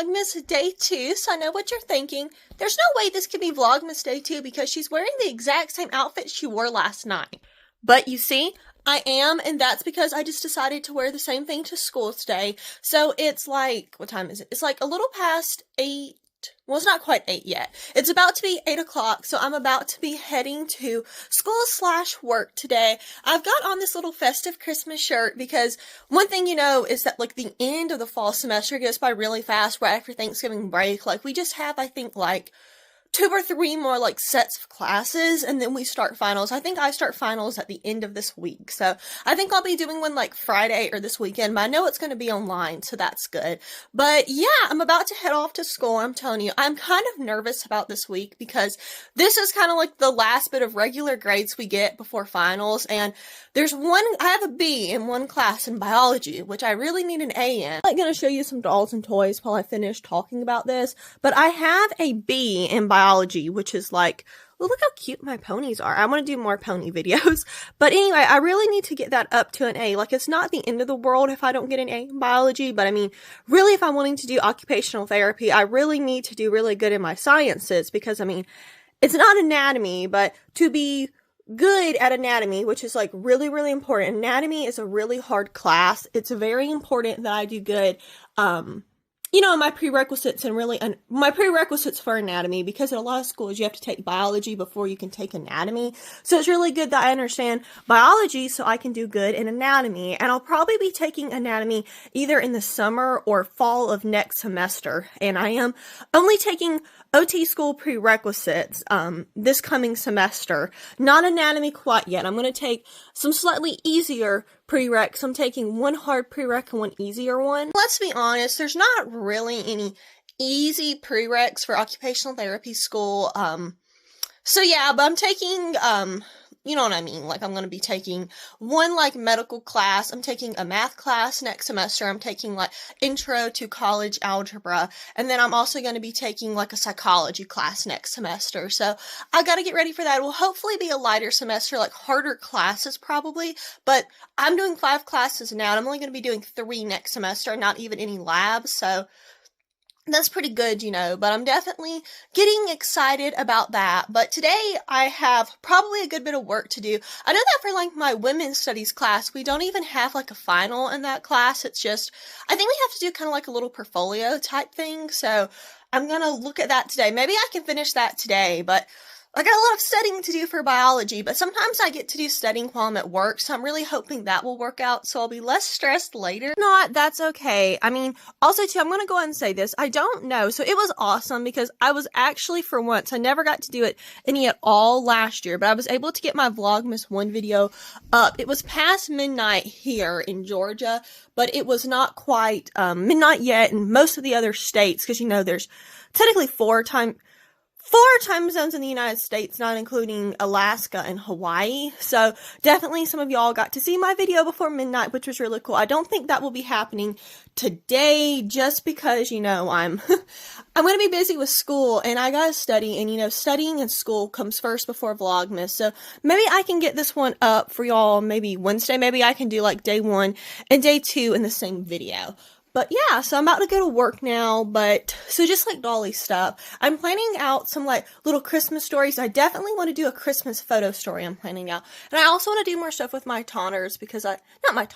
Vlogmas Day 2, so I know what you're thinking. There's no way this could be Vlogmas Day 2 because she's wearing the exact same outfit she wore last night. But you see, I am, and that's because I just decided to wear the same thing to school today. So it's like, what time is it? It's like a little past 8. Well, it's not quite 8 yet. It's about to be 8 o'clock, so I'm about to be heading to school/work today. I've got on this little festive Christmas shirt because one thing you know is that, like, the end of the fall semester goes by really fast right after Thanksgiving break. Like, we just have, I think, like, 2 or 3 more, like, sets of classes, and then we start finals. I think I start finals at the end of this week, so I think I'll be doing one, like, Friday or this weekend, but I know it's going to be online, so that's good. But, yeah, I'm about to head off to school. I'm telling you, I'm kind of nervous about this week, because this is kind of like the last bit of regular grades we get before finals, and I have a B in one class in biology, which I really need an A in. I'm going to show you some dolls and toys while I finish talking about this, but I have a B in biology, which is like, well, look how cute my ponies are. I want to do more pony videos, but anyway, I really need to get that up to an A. Like, it's not the end of the world if I don't get an A in biology, but I mean, really, if I'm wanting to do occupational therapy, I really need to do really good in my sciences, because I mean, it's not anatomy, but to be good at anatomy, which is like really, really important. Anatomy is a really hard class. It's very important that I do good, you know, my prerequisites my prerequisites for anatomy, because at a lot of schools you have to take biology before you can take anatomy. So it's really good that I understand biology so I can do good in anatomy. And I'll probably be taking anatomy either in the summer or fall of next semester. And I am only taking OT school prerequisites this coming semester. Not anatomy quite yet. I'm going to take some slightly easier prereqs. I'm taking one hard prereq and one easier one. Let's be honest, there's not really any easy prereqs for occupational therapy school. So yeah, but I'm taking, you know what I mean? Like, I'm going to be taking one, like, medical class. I'm taking a math class next semester. I'm taking, like, intro to college algebra. And then I'm also going to be taking, like, a psychology class next semester. So I got to get ready for that. It will hopefully be a lighter semester, like, harder classes probably. But I'm doing 5 classes now, and I'm only going to be doing 3 next semester, not even any labs. So that's pretty good, you know, but I'm definitely getting excited about that. But today I have probably a good bit of work to do. I know that for, like, my women's studies class, we don't even have, like, a final in that class. It's just, I think we have to do kind of like a little portfolio type thing. So I'm going to look at that today. Maybe I can finish that today, but I got a lot of studying to do for biology, but sometimes I get to do studying while I'm at work, so I'm really hoping that will work out, so I'll be less stressed later. If not, that's okay. I mean, also too, I'm going to go ahead and say this. I don't know. So it was awesome because I was actually, for once, I never got to do it any at all last year, but I was able to get my Vlogmas 1 video up. It was past midnight here in Georgia, but it was not quite midnight yet in most of the other states, because, you know, there's technically 4 time zones in the United States, not including Alaska and Hawaii. So definitely some of y'all got to see my video before midnight, which was really cool. I don't think that will be happening today just because, you know, I'm going to be busy with school and I got to study, and, you know, studying and school comes first before Vlogmas. So maybe I can get this one up for y'all maybe Wednesday. Maybe I can do like day 1 and day 2 in the same video. But yeah, so I'm about to go to work now, but, so just like dolly stuff, I'm planning out some like little Christmas stories. I definitely want to do a Christmas photo story I'm planning out. And I also want to do more stuff with my Tonners, because my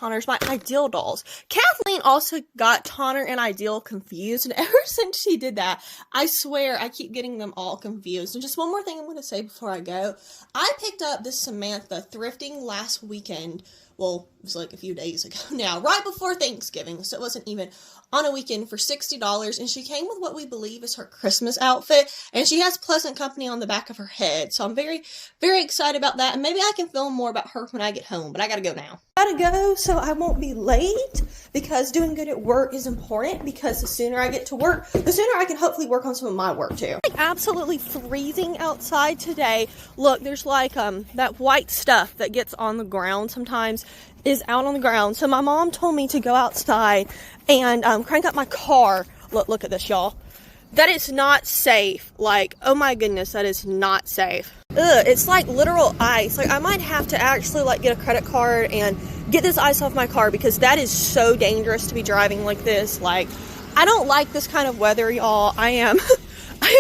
Ideal dolls. Kathleen also got Tonner and Ideal confused, and ever since she did that, I swear I keep getting them all confused. And just one more thing I'm going to say before I go. I picked up this Samantha thrifting last weekend. Well, it was like a few days ago now, right before Thanksgiving, so it wasn't even on a weekend, for $60, and she came with what we believe is her Christmas outfit, and she has Pleasant Company on the back of her head, so I'm very, very excited about that, and maybe I can film more about her when I get home, but I gotta go now. Gotta go so I won't be late, because doing good at work is important, because the sooner I get to work, the sooner I can hopefully work on some of my work too. It's like absolutely freezing outside today. Look, there's like that white stuff that gets on the ground sometimes is out on the ground. So my mom told me to go outside and crank up my car. Look at this, y'all. That is not safe. Like, oh my goodness, that is not safe. Ugh, it's like literal ice. Like, I might have to actually like get a credit card and get this ice off my car, because that is so dangerous to be driving like this. Like, I don't like this kind of weather, y'all. I am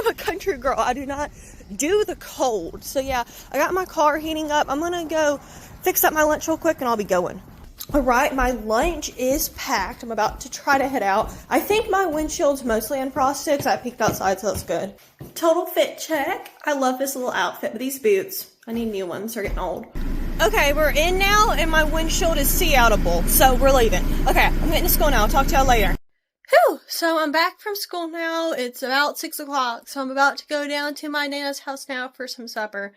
a country girl. I do not do the cold. So yeah, I got my car heating up. I'm gonna go fix up my lunch real quick and I'll be going. All right, my lunch is packed. I'm about to try to head out. I think my windshield's mostly unfrosted because I peeked outside, so that's good. Total fit check. I love this little outfit, but these boots, I need new ones. They're getting old. Okay, we're in now, and my windshield is see-outable, so we're leaving. Okay, I'm getting to school now. I'll talk to y'all later. Whew, so I'm back from school now. It's about 6 o'clock, so I'm about to go down to my Nana's house now for some supper.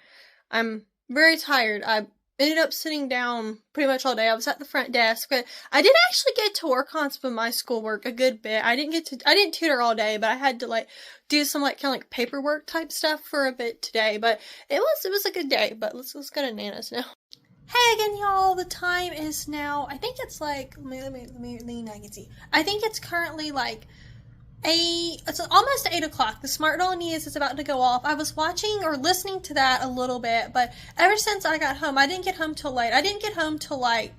I'm very tired. I ended up sitting down pretty much all day. I was at the front desk, but I did actually get to work on some of my schoolwork a good bit. I didn't tutor all day, but I had to do some kind of paperwork type stuff for a bit today. But it was a good day. But let's go to Nana's now. Hey again, y'all. The time is now, I think it's let me lean, I can see. I think it's currently it's almost 8 o'clock. The smart doll news is about to go off. I was watching or listening to that a little bit, but ever since I got home, I didn't get home till late. I didn't get home till a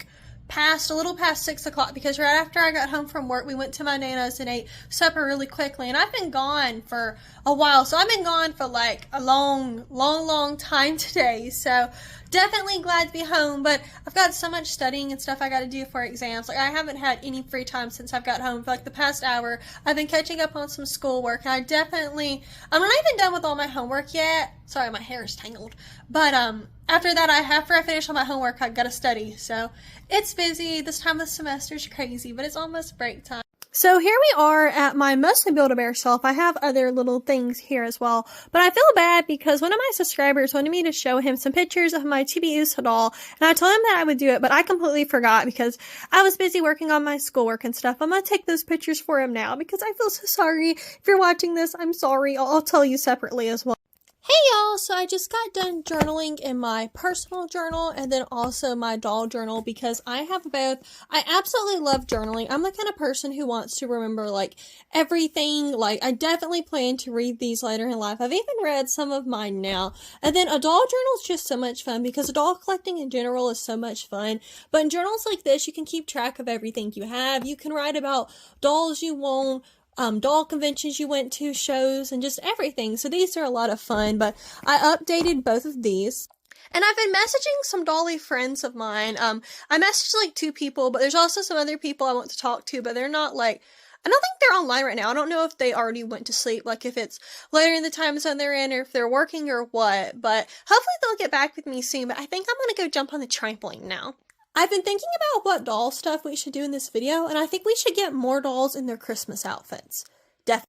little past 6 o'clock, because right after I got home from work, we went to my Nana's and ate supper really quickly, and I've been gone for a while, so I've been gone for a long time today, so definitely glad to be home, but I've got so much studying and stuff I got to do for exams. I haven't had any free time since I've got home. For the past hour, I've been catching up on some schoolwork, and I'm not even done with all my homework yet. Sorry, my hair is tangled, but after that, after I finish all my homework, I've got to study, so it's busy. This time of the semester is crazy, but it's almost break time. So here we are at my mostly Build-A-Bear shelf. I have other little things here as well, but I feel bad because one of my subscribers wanted me to show him some pictures of my Chibi-Usa doll, and I told him that I would do it, but I completely forgot because I was busy working on my schoolwork and stuff. I'm gonna take those pictures for him now because I feel so sorry. If you're watching this, I'm sorry. I'll tell you separately as well. Hey y'all, so I just got done journaling in my personal journal and then also my doll journal because I have both. I absolutely love journaling. I'm the kind of person who wants to remember everything. I definitely plan to read these later in life. I've even read some of mine now. And then a doll journal is just so much fun because doll collecting in general is so much fun. But in journals like this, you can keep track of everything you have. You can write about dolls you own, doll conventions you went to, shows, and just everything. So these are a lot of fun, but I updated both of these. And I've been messaging some dolly friends of mine. I messaged 2 people, but there's also some other people I want to talk to, but they're not I don't think they're online right now. I don't know if they already went to sleep, if it's later in the time zone they're in, or if they're working or what, but hopefully they'll get back with me soon. But I think I'm gonna go jump on the trampoline now. I've been thinking about what doll stuff we should do in this video, and I think we should get more dolls in their Christmas outfits. Definitely.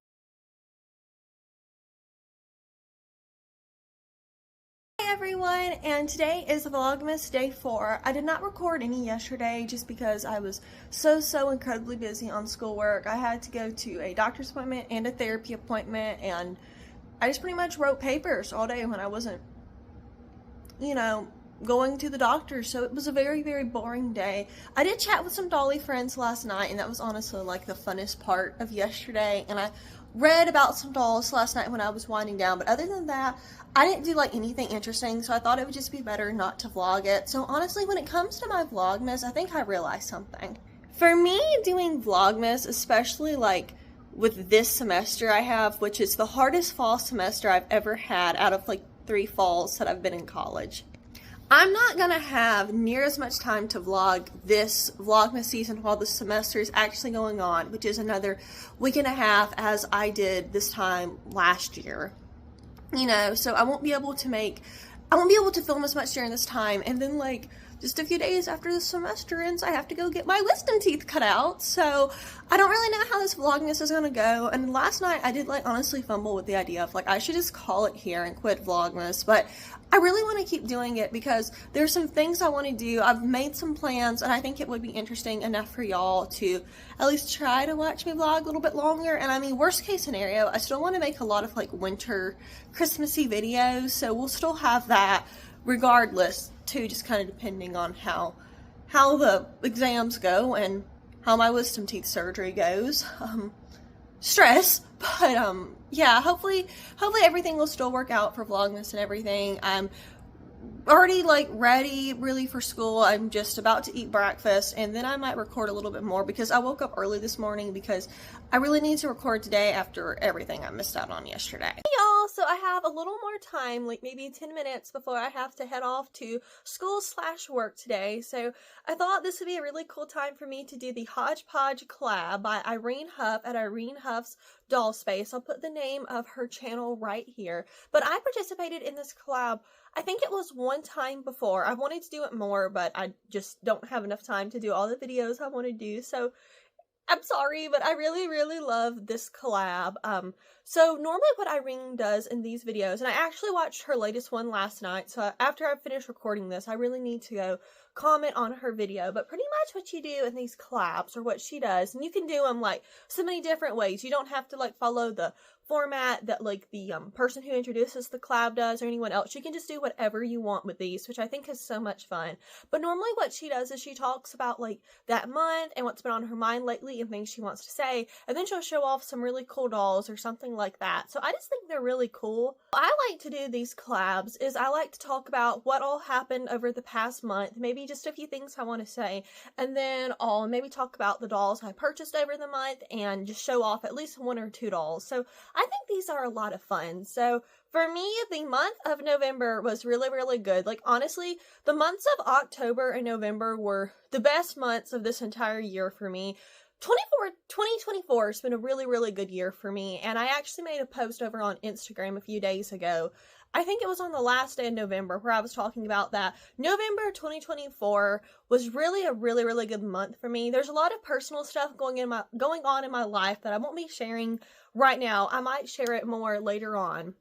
Hey everyone, and today is Vlogmas Day 4. I did not record any yesterday just because I was so incredibly busy on schoolwork. I had to go to a doctor's appointment and a therapy appointment, and I just pretty much wrote papers all day when I wasn't, going to the doctor, so it was a very boring day. I did chat with some dolly friends last night, and that was honestly the funnest part of yesterday, and I read about some dolls last night when I was winding down, but other than that, I didn't do anything interesting, so I thought it would just be better not to vlog it. So honestly, when it comes to my Vlogmas, I think I realized something. For me, doing Vlogmas, especially with this semester I have, which is the hardest fall semester I've ever had out of 3 falls that I've been in college, I'm not gonna have near as much time to vlog this Vlogmas season while the semester is actually going on, which is another week and a half as I did this time last year. So I won't be able to film as much during this time, and then just a few days after the semester ends, I have to go get my wisdom teeth cut out, so I don't really know how this Vlogmas is gonna go. And last night I did honestly fumble with the idea of I should just call it here and quit Vlogmas, but I really want to keep doing it because there's some things I want to do. I've made some plans, and I think it would be interesting enough for y'all to at least try to watch me vlog a little bit longer. And I mean, worst case scenario, I still want to make a lot of winter Christmassy videos, so we'll still have that regardless too, just kind of depending on how the exams go and how my wisdom teeth surgery goes. Stress, but yeah, hopefully everything will still work out for Vlogmas and everything. I'm already like ready really for school. I'm just about to eat breakfast and then I might record a little bit more because I woke up early this morning because I really need to record today after everything I missed out on yesterday. Hey y'all, so I have a little more time, like maybe 10 minutes before I have to head off to school/work today. So I thought this would be a really cool time for me to do the Hodgepodge collab by Irene Huff at Irene Huff's Doll Space. I'll put the name of her channel right here. But I participated in this collab, I think it was one time before. I wanted to do it more, but I just don't have enough time to do all the videos I want to do. So I'm sorry, but I really, really love this collab. So normally what Irene does in these videos, and I actually watched her latest one last night, so after I finish recording this, I really need to go comment on her video, but pretty much what you do in these collabs, or what she does, and you can do them like so many different ways. You don't have to like follow the format that like the person who introduces the collab does or anyone else. You can just do whatever you want with these, which I think is so much fun. But normally what she does is she talks about like that month and what's been on her mind lately and things she wants to say, and then she'll show off some really cool dolls or something like that. So I just think they're really cool. What I like to do these collabs is I like to talk about what all happened over the past month, maybe just a few things I want to say, and then I'll maybe talk about the dolls I purchased over the month and just show off at least one or two dolls. So I think these are a lot of fun. So for me, the month of November was really, really good. Like, honestly, the months of October and November were the best months of this entire year for me. 2024 has been a really, really good year for me, and I actually made a post over on Instagram a few days ago. I think it was on the last day of November where I was talking about that November 2024 was really a really, really good month for me. There's a lot of personal stuff going on in my life that I won't be sharing right now. I might share it more later on.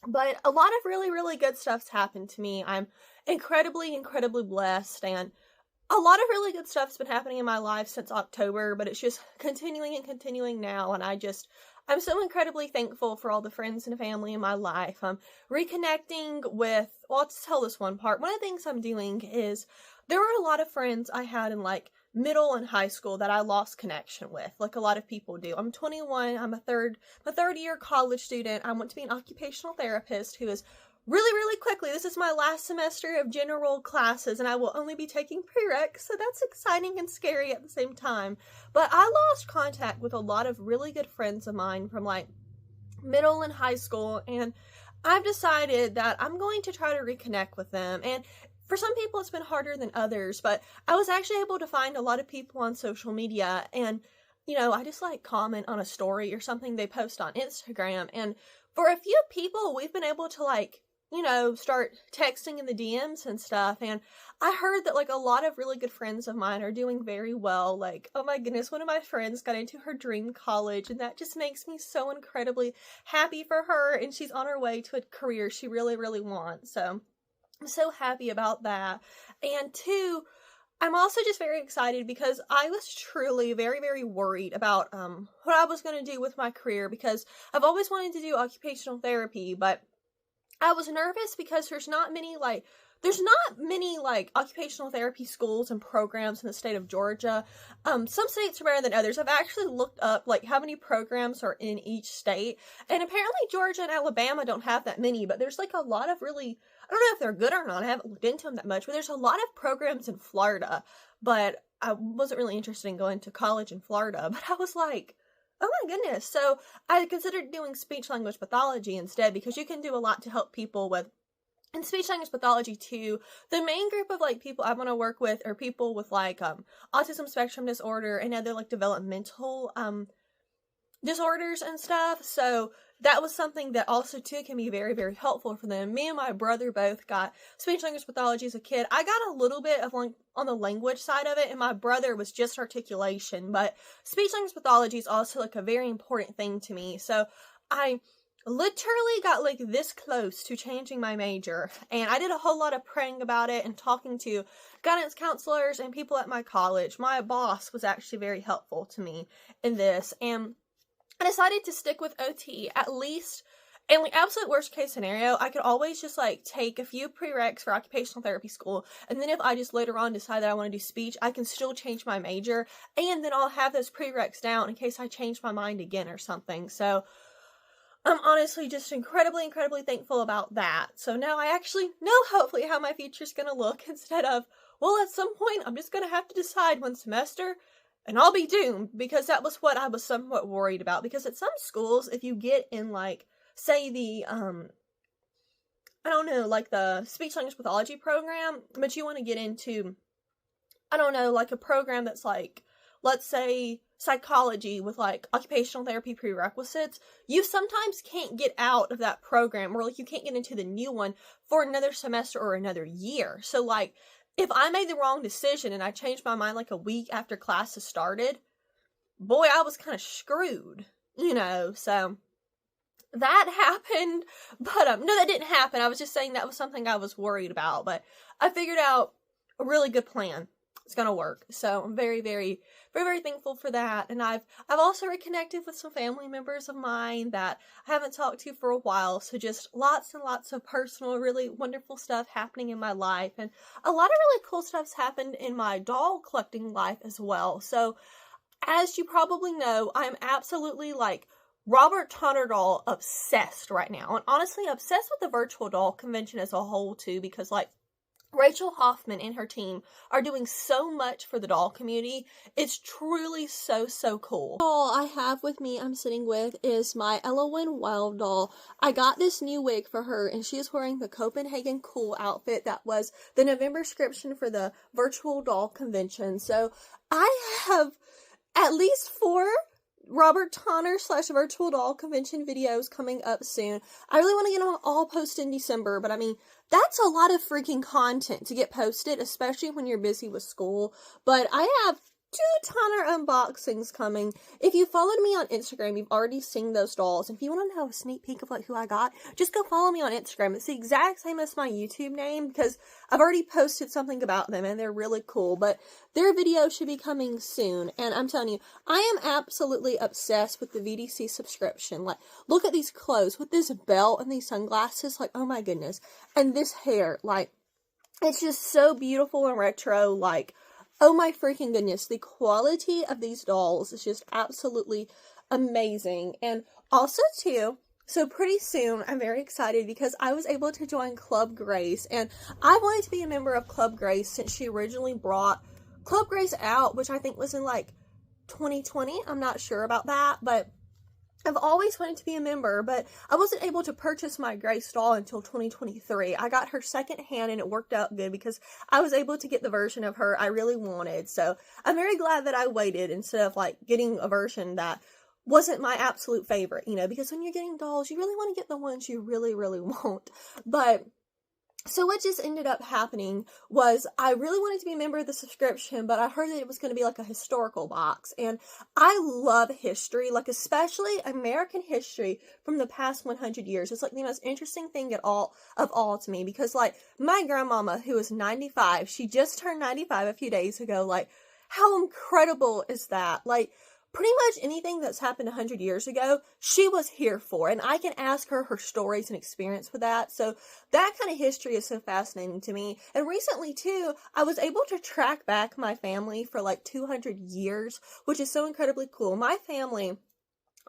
But a lot of really, really good stuff's happened to me. I'm incredibly, incredibly blessed, and a lot of really good stuff's been happening in my life since October, but it's just continuing and continuing now, and I'm so incredibly thankful for all the friends and family in my life. I'm reconnecting with, well, I'll just tell this one part. One of the things I'm doing is there were a lot of friends I had in like middle and high school that I lost connection with, like a lot of people do. I'm 21, I'm a third year college student. I want to be an occupational therapist who is really, really quickly, this is my last semester of general classes, and I will only be taking prereqs, so that's exciting and scary at the same time. But I lost contact with a lot of really good friends of mine from like middle and high school, and I've decided that I'm going to try to reconnect with them. And for some people it's been harder than others, but I was actually able to find a lot of people on social media, and you know, I just like comment on a story or something they post on Instagram, and for a few people we've been able to like, you know, start texting in the DMs and stuff, and I heard that like a lot of really good friends of mine are doing very well. Like, oh my goodness, one of my friends got into her dream college, and that just makes me so incredibly happy for her, and she's on her way to a career she really, really wants. So I'm so happy about that. And two, I'm also just very excited because I was truly very, very worried about what I was going to do with my career, because I've always wanted to do occupational therapy, but I was nervous because there's not many occupational therapy schools and programs in the state of Georgia. Some states are better than others. I've actually looked up like how many programs are in each state, and apparently Georgia and Alabama don't have that many, but there's like a lot of really, I don't know if they're good or not, I haven't looked into them that much, but there's a lot of programs in Florida. But I wasn't really interested in going to college in Florida, but I was like, oh my goodness. So I considered doing speech language pathology instead, because you can do a lot to help people with, and speech language pathology too. The main group of like people I want to work with are people with like autism spectrum disorder and other like developmental disorders and stuff. So that was something that also too can be very, very helpful for them. Me and my brother both got speech language pathology as a kid. I got a little bit of like on the language side of it, and my brother was just articulation, but speech language pathology is also like a very important thing to me. So I literally got like this close to changing my major, and I did a whole lot of praying about it and talking to guidance counselors and people at my college. My boss was actually very helpful to me in this, and I decided to stick with OT at least. In the absolute worst case scenario, I could always just like take a few prereqs for occupational therapy school, and then if I just later on decide that I want to do speech, I can still change my major, and then I'll have those prereqs down in case I change my mind again or something. So I'm honestly just incredibly, incredibly thankful about that. So now I actually know hopefully how my future's gonna look instead of, well, at some point I'm just gonna have to decide one semester and I'll be doomed, because that was what I was somewhat worried about. Because at some schools, if you get in, like, say the, I don't know, like the speech language pathology program, but you want to get into, I don't know, like a program that's like, let's say psychology with like occupational therapy prerequisites, you sometimes can't get out of that program, or like you can't get into the new one for another semester or another year. So like, if I made the wrong decision and I changed my mind like a week after classes started, boy, I was kind of screwed, so that happened. But no, that didn't happen. I was just saying that was something I was worried about, but I figured out a really good plan. It's gonna work. So I'm very, very, very, very thankful for that. And I've also reconnected with some family members of mine that I haven't talked to for a while. So just lots and lots of personal, really wonderful stuff happening in my life. And a lot of really cool stuff's happened in my doll collecting life as well. So as you probably know, I'm absolutely like Robert Tonner doll obsessed right now. And honestly, obsessed with the virtual doll convention as a whole too, because like Rachel Hoffman and her team are doing so much for the doll community. It's truly so, so cool. The doll I have with me, I'm sitting with, is my Elowen Wild doll. I got this new wig for her, and she is wearing the Copenhagen Cool outfit that was the November description for the virtual doll convention. So I have at least 4 Robert Tonner / virtual doll convention videos coming up soon. I really want to get them all posted in December, but I mean, that's a lot of freaking content to get posted, especially when you're busy with school. But I have 2 Tonner unboxings coming. If you followed me on Instagram, you've already seen those dolls. And if you want to know a sneak peek of like who I got, just go follow me on Instagram. It's the exact same as my YouTube name, because I've already posted something about them and they're really cool. But their video should be coming soon. And I'm telling you, I am absolutely obsessed with the VDC subscription. Like, look at these clothes with this belt and these sunglasses. Like, oh my goodness. And this hair, like, it's just so beautiful and retro. Like, oh my freaking goodness, the quality of these dolls is just absolutely amazing. And also too, so pretty soon, I'm very excited because I was able to join Club Grace, and I wanted to be a member of Club Grace since she originally brought Club Grace out, which I think was in like 2020. I'm not sure about that, but I've always wanted to be a member, but I wasn't able to purchase my Grace doll until 2023. I got her secondhand and it worked out good because I was able to get the version of her I really wanted. So I'm very glad that I waited instead of like getting a version that wasn't my absolute favorite, because when you're getting dolls, you really want to get the ones you really, really want. But so what just ended up happening was I really wanted to be a member of the subscription, but I heard that it was going to be like a historical box. And I love history, like especially American history from the past 100 years. It's like the most interesting thing of all to me, because like my grandmama, who is 95, she just turned 95 a few days ago. Like, how incredible is that? Like, pretty much anything that's happened 100 years ago, she was here for, and I can ask her stories and experience with that. So that kind of history is so fascinating to me. And recently too, I was able to track back my family for like 200 years, which is so incredibly cool. My family,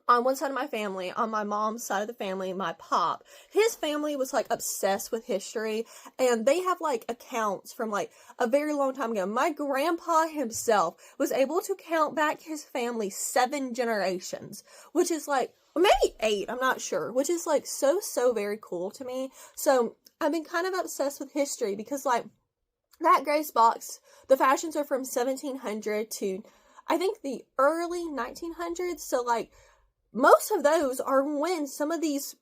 on one side of my family, on my mom's side of the family, my pop, his family was like obsessed with history, and they have like accounts from like a very long time ago. My grandpa himself was able to count back his family 7 generations, which is like, or maybe 8, I'm not sure, which is like so very cool to me. So I've been kind of obsessed with history because like that Grace box, the fashions are from 1700 to I think the early 1900s. So like, most of those are when some of these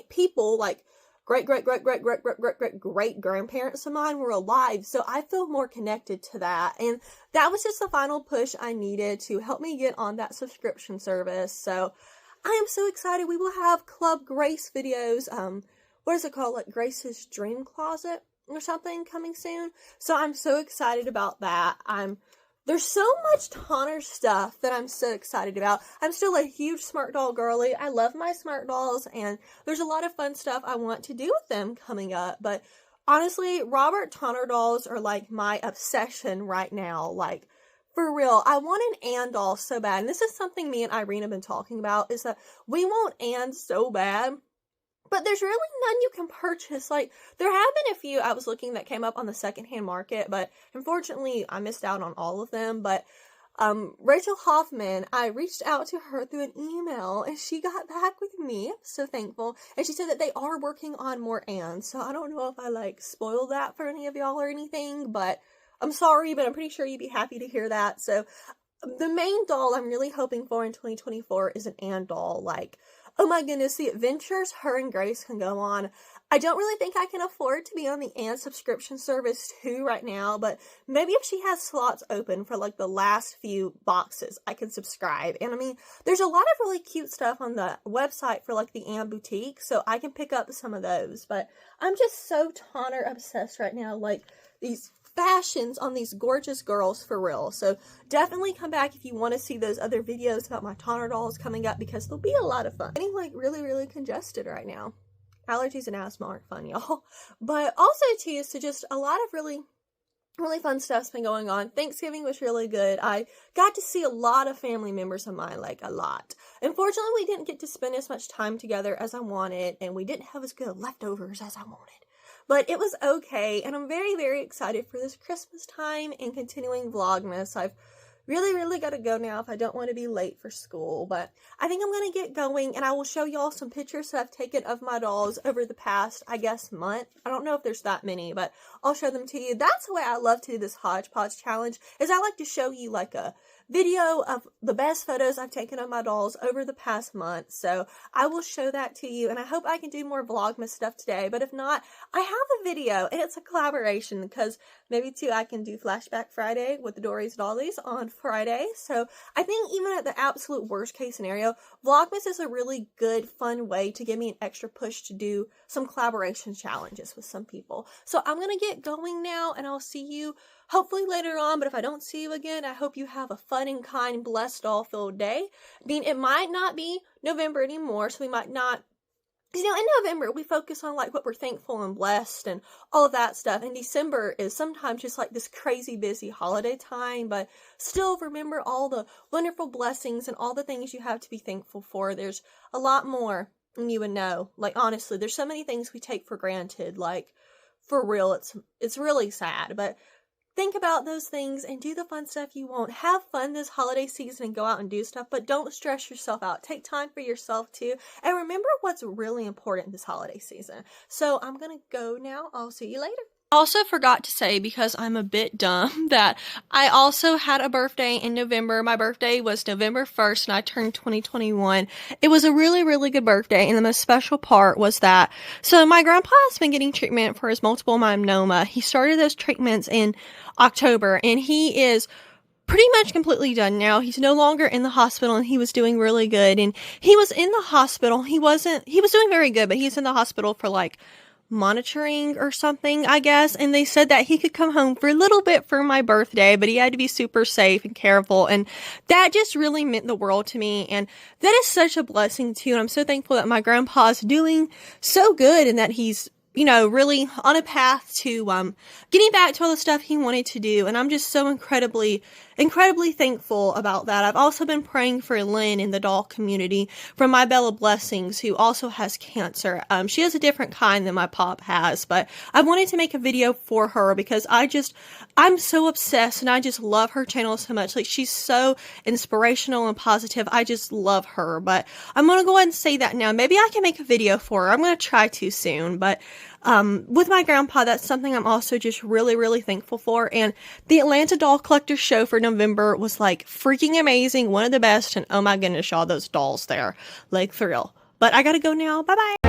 people, like great grandparents of mine, were alive. So I feel more connected to that. And that was just the final push I needed to help me get on that subscription service. So I am so excited. We will have Club Grace videos. What is it called? Like Grace's Dream Closet or something coming soon. So I'm so excited about that. There's so much Tonner stuff that I'm so excited about. I'm still a huge smart doll girly. I love my smart dolls, and there's a lot of fun stuff I want to do with them coming up. But honestly, Robert Tonner dolls are like my obsession right now. Like, For real, I want an Anne doll so bad. And this is something me and Irene have been talking about, is that we want Anne so bad. But there's really none you can purchase. Like, there have been a few I was looking that came up on the secondhand market, but unfortunately I missed out on all of them. But Rachel Hoffman, I reached out to her through an email and she got back with me. I'm so thankful. And she said that they are working on more Annes. So I don't know if I like spoiled that for any of y'all or anything, but I'm sorry, but I'm pretty sure you'd be happy to hear that. So the main doll I'm really hoping for in 2024 is an Anne doll. Like, oh my goodness, the adventures her and Grace can go on. I don't really think I can afford to be on the Anne subscription service too right now, but maybe if she has slots open for like the last few boxes, I can subscribe. And I mean, there's a lot of really cute stuff on the website for like the Anne boutique, so I can pick up some of those. But I'm just so Tonner obsessed right now, like these fashions on these gorgeous girls, for real. So definitely come back if you want to see those other videos about my Tonner dolls coming up, because they'll be a lot of fun. I'm getting like really congested right now. Allergies and asthma aren't fun, y'all. But also too, so just a lot of really fun stuff's been going on. Thanksgiving was really good. I got to see a lot of family members of mine, like a lot. Unfortunately, we didn't get to spend as much time together as I wanted, and we didn't have as good leftovers as I wanted. But it was okay, and I'm very excited for this Christmas time and continuing Vlogmas. I've really got to go now if I don't want to be late for school, but I think I'm going to get going, and I will show y'all some pictures that I've taken of my dolls over the past, I guess, month. I don't know if there's that many, but I'll show them to you. That's the way I love to do this hodgepodge challenge, is I like to show you like a video of the best photos I've taken of my dolls over the past month. So I will show that to you, and I hope I can do more Vlogmas stuff today. But if not, I have a video, and it's a collaboration, because maybe too I can do Flashback Friday with the Dory's Dollies on Friday. So I think even at the absolute worst case scenario, Vlogmas is a really good, fun way to give me an extra push to do some collaboration challenges with some people. So I'm gonna get going now, and I'll see you hopefully later on, but if I don't see you again, I hope you have a fun and kind, blessed, doll-filled day. I mean, it might not be November anymore, so we might not, because, you know, in November, we focus on, like, what we're thankful and blessed and all of that stuff. And December is sometimes just, like, this crazy busy holiday time, but still remember all the wonderful blessings and all the things you have to be thankful for. There's a lot more than you would know. Like, honestly, there's so many things we take for granted. Like, for real, it's really sad, but think about those things and do the fun stuff you want. Have fun this holiday season and go out and do stuff, but don't stress yourself out. Take time for yourself too. And remember what's really important this holiday season. So I'm going to go now. I'll see you later. I also forgot to say, because I'm a bit dumb, that I also had a birthday in November. My birthday was November 1st and I turned 2021. It was a really good birthday, and the most special part was that, so my grandpa has been getting treatment for his multiple myeloma. He started those treatments in October, and he is pretty much completely done now. He's no longer in the hospital, and he was doing really good. And he was in the hospital. He was doing very good, but he's in the hospital for like monitoring or something, I guess, and they said that he could come home for a little bit for my birthday, but he had to be super safe and careful, and that just really meant the world to me, and that is such a blessing too. And I'm so thankful that my grandpa's doing so good, and that he's, you know, really on a path to getting back to all the stuff he wanted to do. And I'm just so incredibly thankful about that. I've also been praying for Lynn in the doll community from My Bella Blessings, who also has cancer. She has a different kind than my pop has, but I wanted to make a video for her because I'm so obsessed, and I just love her channel so much. Like, she's so inspirational and positive. I just love her. But I'm going to go ahead and say that now. Maybe I can make a video for her. I'm going to try to soon, but with my grandpa, that's something I'm also just really thankful for. And the Atlanta Doll Collector show for November was like freaking amazing, one of the best, and oh my goodness, y'all, those dolls there, like, for real. But I gotta go now. Bye bye.